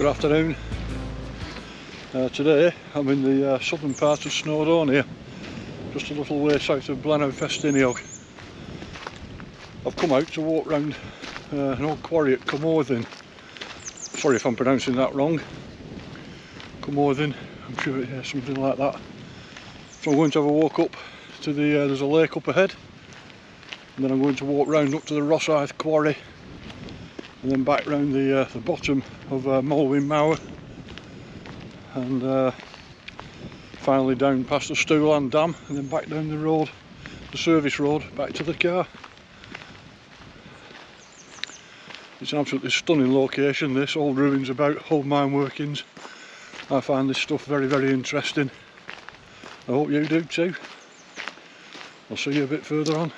Good afternoon. Today I'm in the southern part of Snowdonia, just a little way south of Blaenau, Ffestiniog. I've come out to walk round an old quarry at Cwmorthin. Sorry if I'm pronouncing that wrong. Cwmorthin, I'm sure it's something like that. So I'm going to have a walk up to the, there's a lake up ahead, and then I'm going to walk round up to the quarry, and then back round the bottom of Mower, and finally down past the Snowdonia dam, and then back down the road, the service road, back to the car. It's an absolutely stunning location, this, old ruins about, old mine workings. I find this stuff very, very interesting. I hope you do too. I'll see you a bit further on.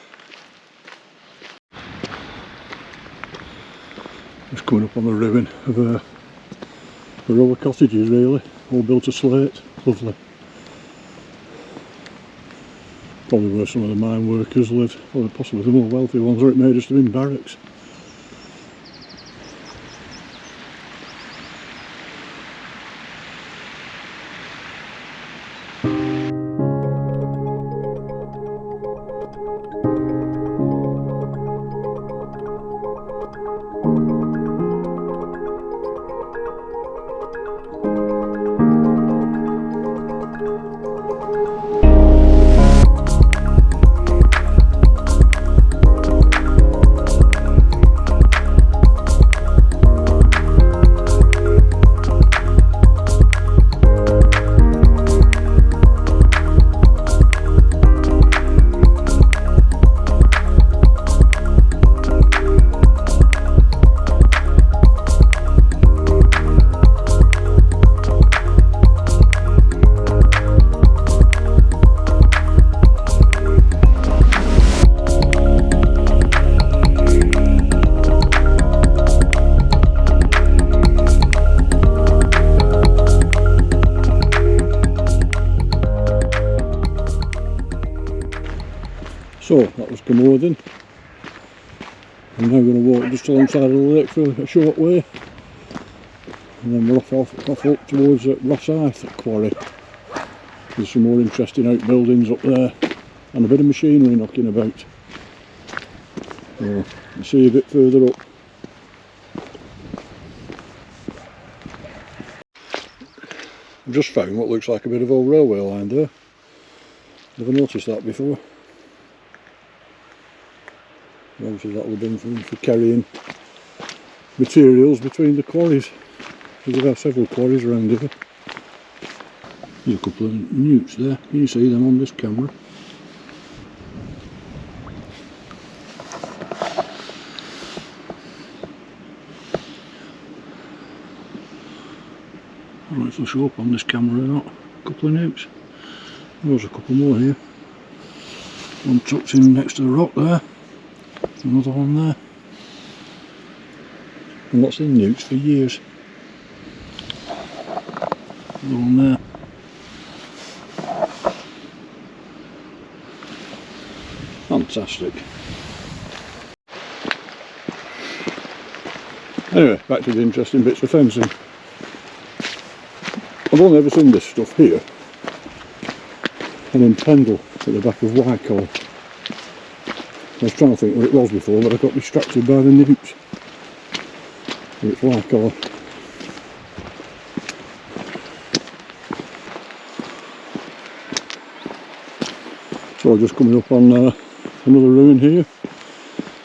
Just coming up on the ruin of a row of cottages, really, all built of slate. Lovely. Probably where some of the mine workers lived, or possibly the more wealthy ones, or it may just have been barracks. So that was Cwmorthin. I'm now going to walk just alongside of the lake for a short way, and then we're off up towards Ascent quarry. There's some more interesting outbuildings up there and a bit of machinery knocking about. So I'll see you a bit further up. I've just found what looks like a bit of old railway line there. Never noticed that before. Obviously that would have been for carrying materials between the quarries, because there are several quarries around here. There's a couple of newts there, can you see them on this camera? I don't know if they'll show up on this camera or not. A couple of newts. There's a couple more here. One tucked in next to the rock there. Another one there. And lots of newts for years. Another one there. Fantastic. Anyway, back to the interesting bits of fencing. I've only ever seen this stuff here and in Pendle at the back of Whitehall. I was trying to think where it was before, but I got distracted by the newts. It's Whitehall. So just coming up on another ruin here.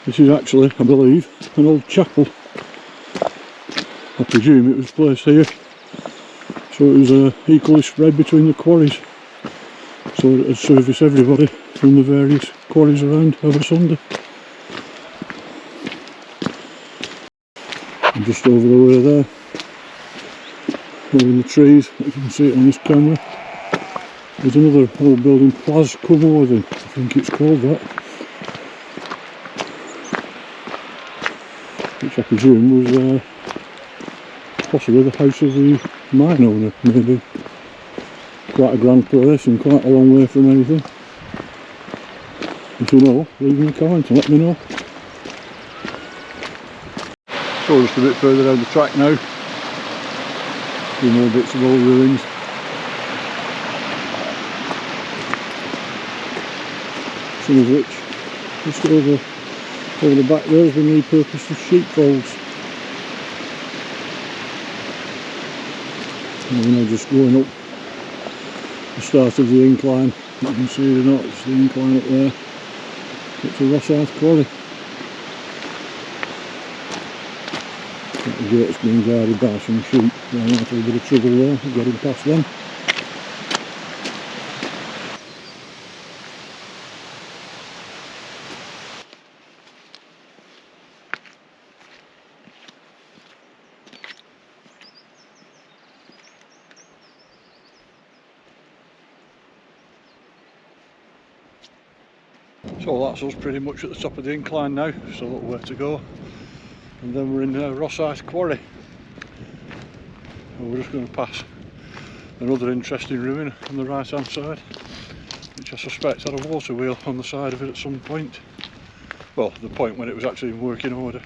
This is actually, I believe, an old chapel. I presume it was placed here so it was equally spread between the quarries, so it would service everybody from the various quarries around over Sunday. And just over the way there, over in the trees, if you can see it on this camera, there's another old building, Plas Cwmothin, I think it's called that, which I presume was possibly the house of the mine owner, maybe. Quite a grand place and quite a long way from anything. If you know, leave me a comment and let me know. So just a bit further down the track now. few more bits of old ruins. Some of which, just over the back there, has been repurposed as sheepfolds. And we're now just going up the start of the incline. You can see or not, it's the incline up there, up to Rosyth Quarry. The gate's been guarded by some sheep, so I'm having a bit of trouble there, getting past them. So that's us pretty much at the top of the incline now, so a little way to go. And then we're in Rosyth Quarry. And we're just going to pass another interesting ruin on the right hand side, which I suspect had a water wheel on the side of it at some point. Well, the point when it was actually in working order.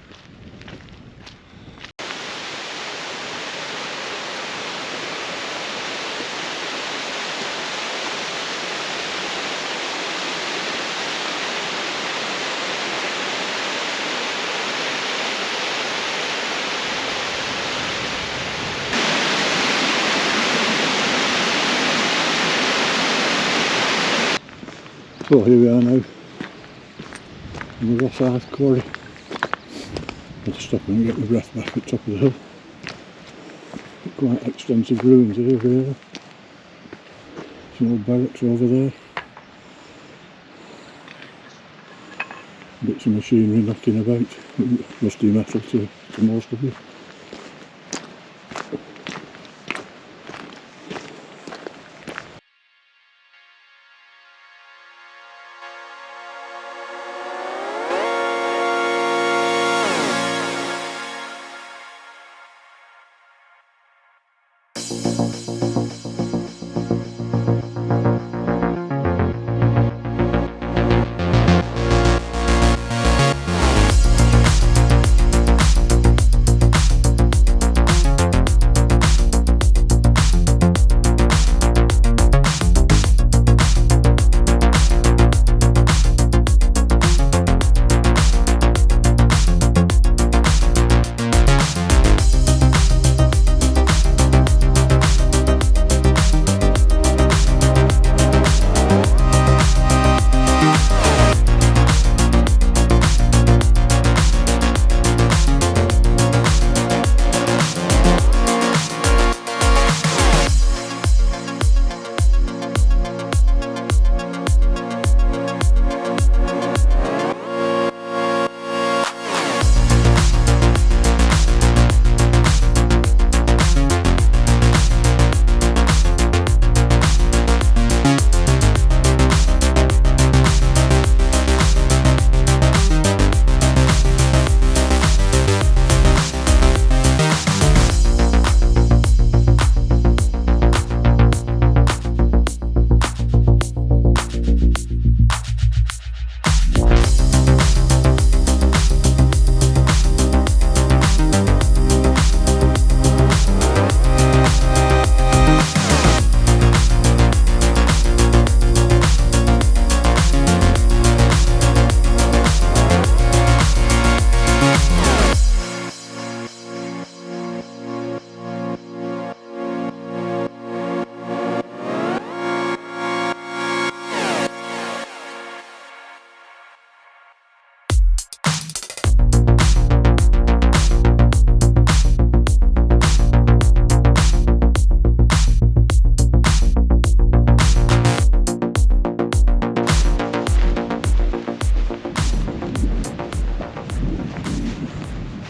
So here we are now in the Rosyth Quarry. I had to stop and get my breath back at the top of the hill. Quite extensive ruins here, really. Some old barracks over there. Bits of machinery knocking about. Rusty metal to most of it.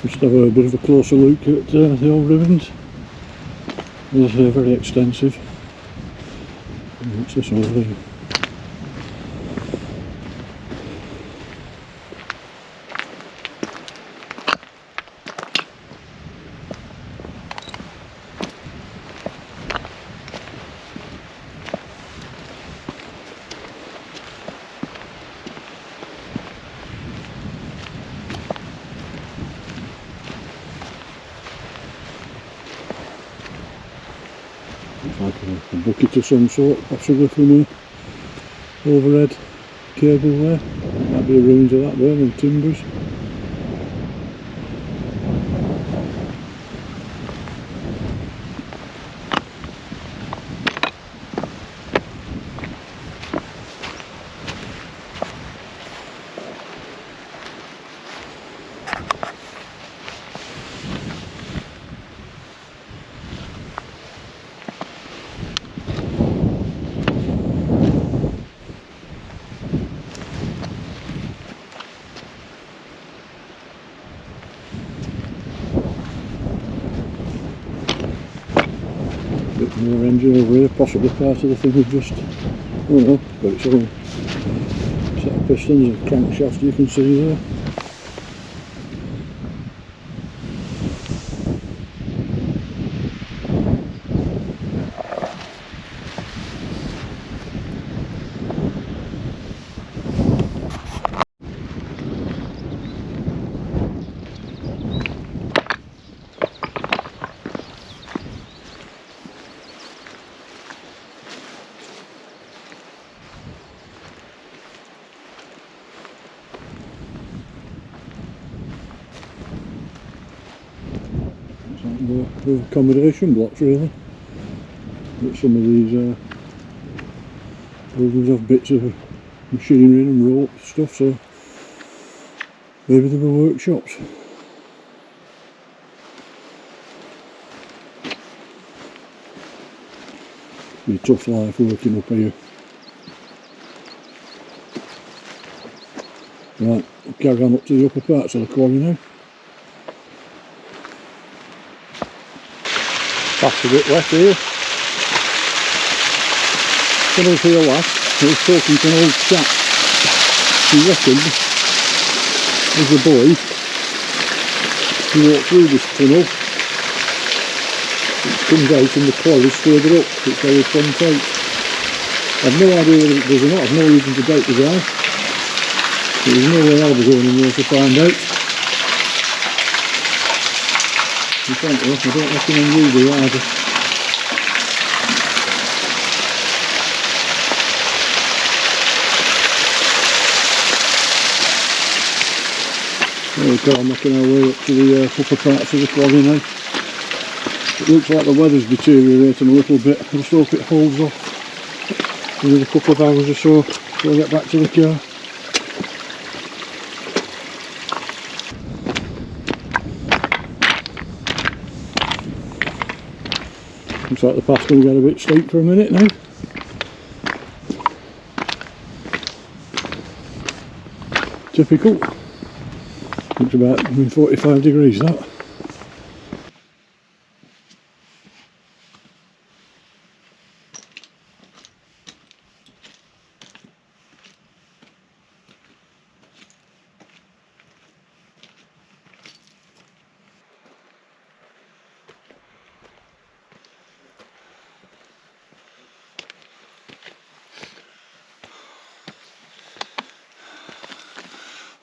Just have a bit of a closer look at the old ruins. They're very extensive. What's this over here? Looks like a bucket of some sort, possibly from a overhead cable there. Might be the ruins of that there, and timbers. Bit more engine over here, possibly part of the thing we've just, I don't know, but it's all set of pistons and crankshaft you can see there. The accommodation blocks really, but some of these buildings have bits of machinery and rope stuff, so maybe they were workshops. Be a tough life working up here. Right, we'll carry on up to the upper parts of the quarry now. That's a bit wet here. When I was here last, I was talking to an old chap who reckoned, as a boy, he walked through this tunnel. It comes out and the quarries further up, it's very front out. I've no idea whether it does or not, I've no reason to doubt the guy. There's no way I'll be going in there to find out. Frankly, I don't recommend you do either. There we go, making our way up to the upper parts of the quarry now. It looks like the weather's deteriorating a little bit. I just hope it holds off within a couple of hours or so before I get back to the car. Looks like the path's going to get a bit steep for a minute now. Typical. Looks about 45 degrees that.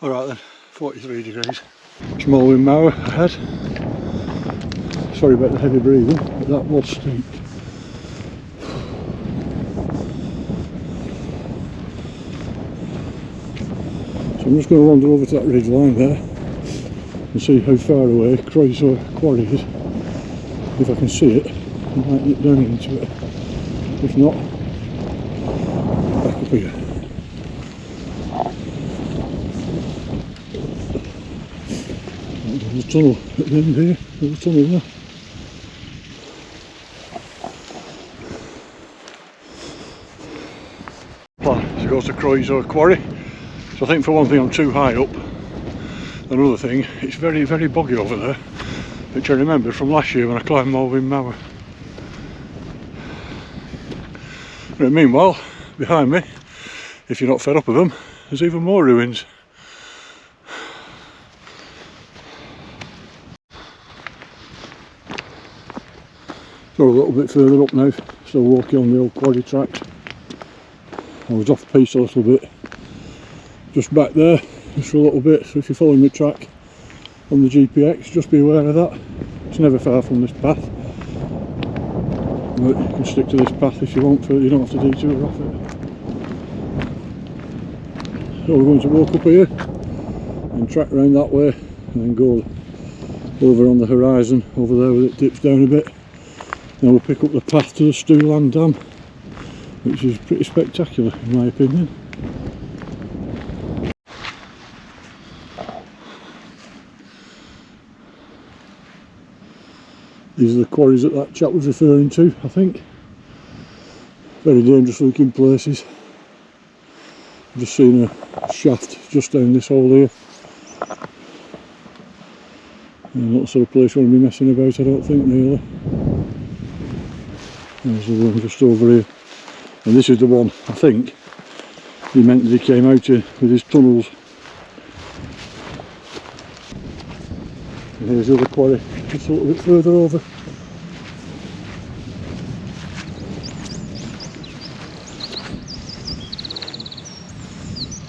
Alright then, 43 degrees. Cwmorthin mower ahead. Sorry about the heavy breathing, but that was steep. So I'm just going to wander over to that ridge line there and see how far away Quarries is. If I can see it, I might nip down into it. If not, back up here. There's a tunnel at the end here, there's a tunnel there. Plan to go to Quarries quarry. So I think for one thing I'm too high up. Another thing, it's very, very boggy over there, which I remember from last year when I climbed Cwmorthin mower. But meanwhile, behind me, if you're not fed up with them, there's even more ruins. So a little bit further up now, still walking on the old quarry tracks. I was off piste a little bit, just back there, just for a little bit, so if you're following the track on the GPX, just be aware of that. It's never far from this path. But you can stick to this path if you want, for you don't have to detour off it. So we're going to walk up here and track round that way and then go over on the horizon over there where it dips down a bit. Then we'll pick up the path to the Snowdonia Dam, which is pretty spectacular in my opinion. These are the quarries that chap was referring to, I think. Very dangerous looking places. I've just seen a shaft just down this hole here. And not the sort of place you want to be messing about, I don't think, really. There's the one just over here. And this is the one, I think, he meant that he came out here with his tunnels. And here's the other quarry, just a little bit further over.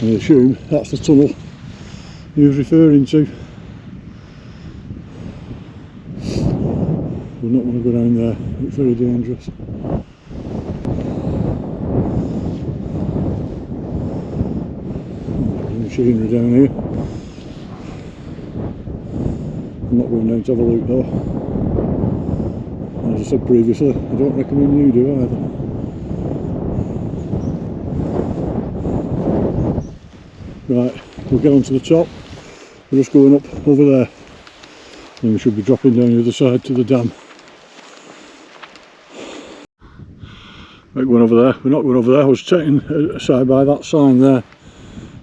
And I assume that's the tunnel he was referring to. We don't want to go down there, it's very dangerous. There's machinery down here. I'm not going down to have a look though. As I said previously, I don't recommend you do either. Right, we'll get onto the top. We're just going up over there. And we should be dropping down the other side to the dam. Right, going over there. We're not going over there. I was taken aside by that sign there.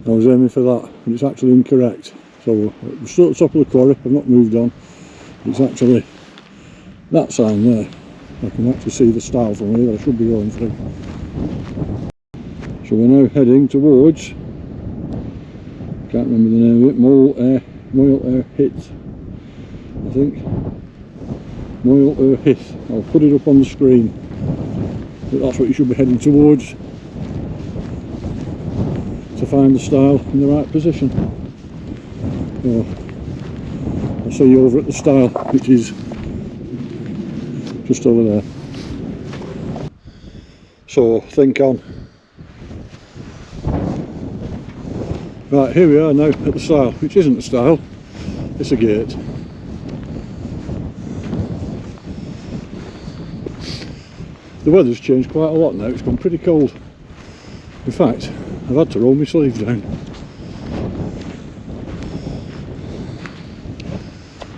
I was aiming for that, but it's actually incorrect. So we're still at the top of the quarry. I've not moved on. It's actually that sign there. I can actually see the style from here that I should be going through. So we're now heading towards, can't remember the name of it, Moyle Hit, I think. Moyle Hit. I'll put it up on the screen. But that's what you should be heading towards to find the style in the right position. So I'll see you over at the style, which is just over there. So think on. Right, here we are now at the style, which isn't a style, it's a gate. The weather's changed quite a lot now, it's gone pretty cold. In fact, I've had to roll my sleeves down.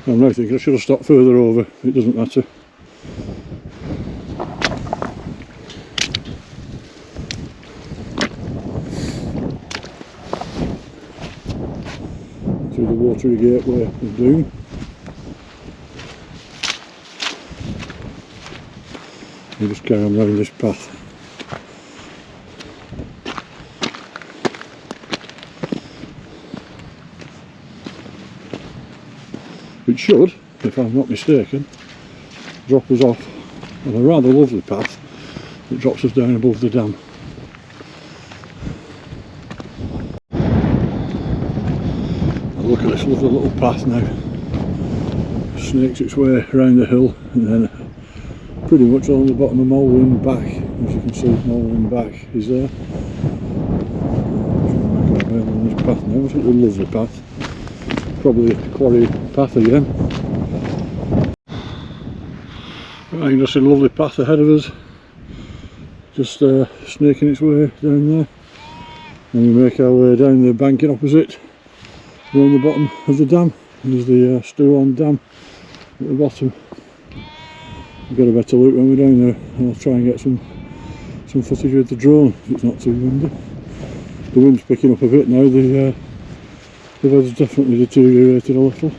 I'm now thinking I should have stopped further over, it doesn't matter. Through the watery gateway of Doom. And just carry on round this path. Which should, if I'm not mistaken, drop us off on a rather lovely path that drops us down above the dam. And look at this lovely little path now. Snakes its way around the hill and then pretty much on the bottom of Molewind back. As you can see, Molewind back is there. Just make our way along this path now. It's a lovely path. Probably a quarry path again. Right, you can just see a lovely path ahead of us, just snaking its way down there, and we make our way down the banking opposite, around the bottom of the dam. And there's the Snowdonia Dam at the bottom. We've got a better look when we're down there, and I'll try and get some footage with the drone if it's not too windy. The wind's picking up a bit now. The weather's definitely deteriorated a little.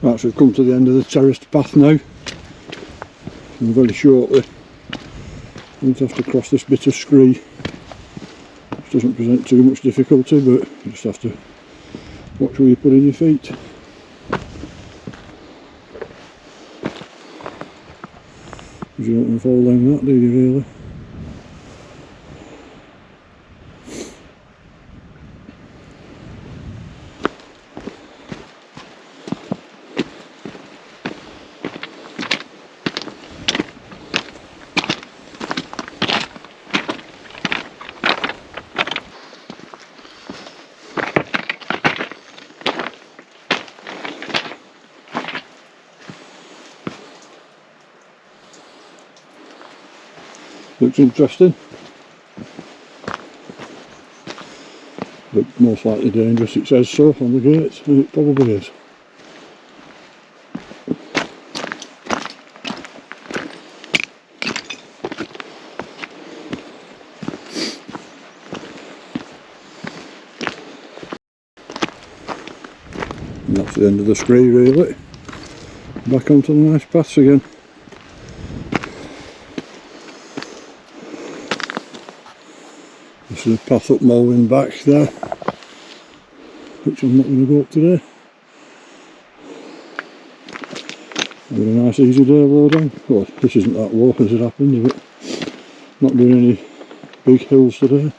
Right, so we've come to the end of the terraced path now, and very shortly I'm going to have to cross this bit of scree, which doesn't present too much difficulty, but you just have to watch where you put in your feet. Because you don't want to fall down that, do you really? Looks interesting, but most likely dangerous. It says so on the gate, and it probably is. And that's the end of the scree really. Back onto the nice paths again. This is a path up Malwyn back there, which I'm not going to go up today. Having a nice easy day low down. Well, this isn't that low as it happens, but not doing any big hills today.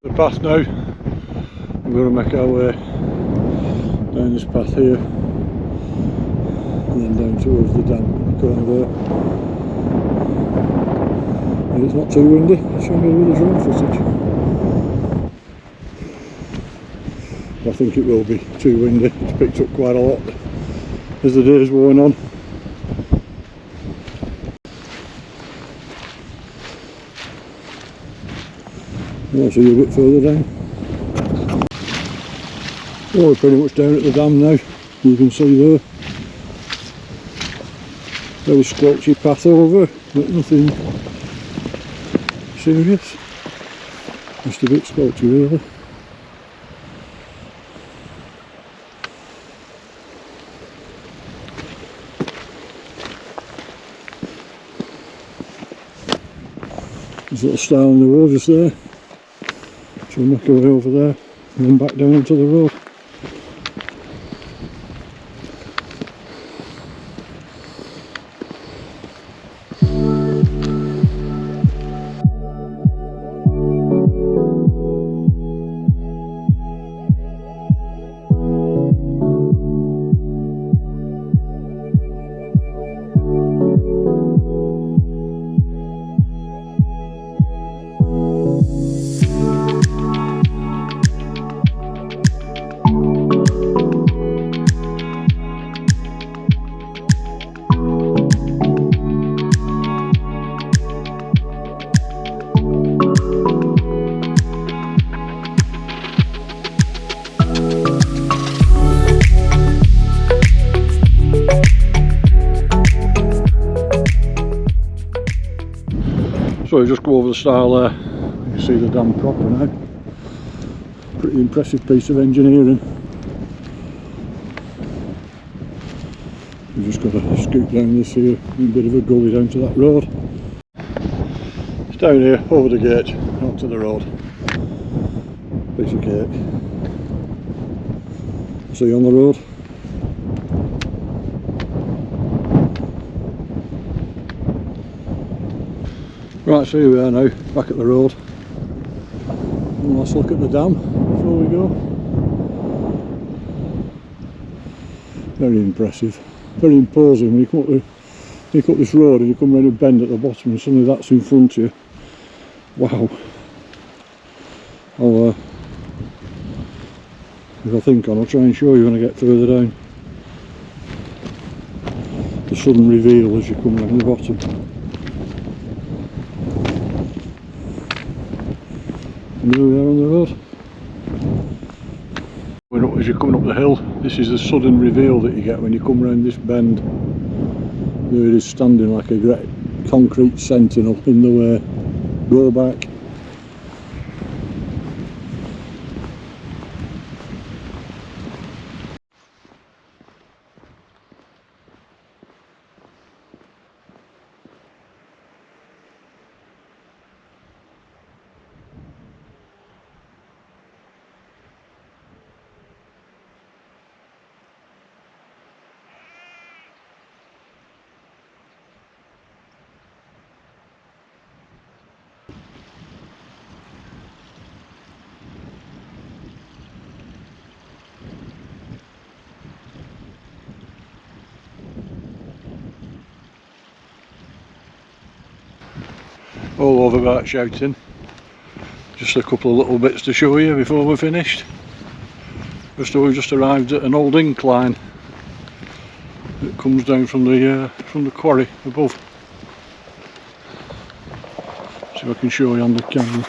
The path now, we're going to make our way down this path here, and then down towards the dam in the corner there. And it's not too windy, it's only with the drone footage. I think it will be too windy, it's picked up quite a lot as the day's worn on. I'll see you a bit further down. Well, we're pretty much down at the dam now, you can see there. Very squelchy path over, but nothing serious. Just a bit squelchy really. There's a little stile in the road just there, so we'll make our way over there and then back down onto the road. So we just go over the stile there, you can see the dam proper now. Pretty impressive piece of engineering. We've just got to scoot down this here, a bit of a gully down to that road. It's down here, over the gate, onto the road. Piece of cake. See you on the road. Right, so here we are now, back at the road. And let's look at the dam before we go. Very impressive, very imposing when you come up this road and you come round a bend at the bottom and suddenly that's in front of you. Wow. If I think on, I'll try and show you when I get further down. The sudden reveal as you come round the bottom. And here we are on the road. As you're coming up the hill, this is the sudden reveal that you get when you come round this bend. There it is, standing like a great concrete sentinel in the way. Go back. all over about shouting. Just a couple of little bits to show you before we're finished. We've just arrived at an old incline that comes down from the quarry above. See if I can show you on the camera.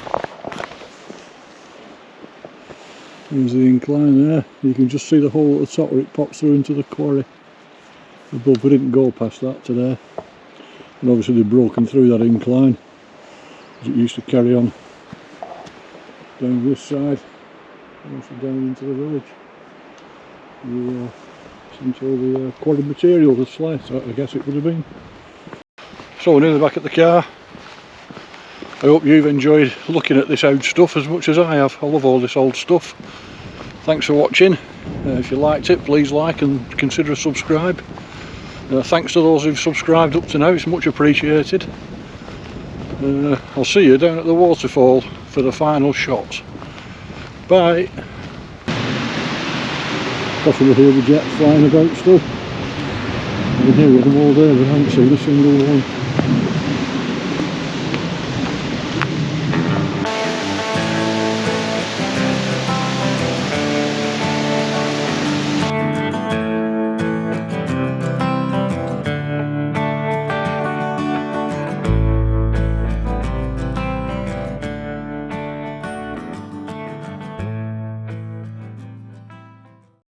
There's the incline there. You can just see the hole at the top where it pops through into the quarry above. We didn't go past that today, and obviously they've broken through that incline, as it used to carry on down this side, also down into the village. Since all the quarry material was left, I guess it would have been. So we're nearly back at the car. I hope you've enjoyed looking at this old stuff as much as I have. I love all this old stuff. Thanks for watching. If you liked it, please like and consider a subscribe. Thanks to those who've subscribed up to now, it's much appreciated. I'll see you down at the waterfall for the final shot. Bye. Possibly hear the jets flying about still. I've been hearing them all day, but I haven't seen a single one.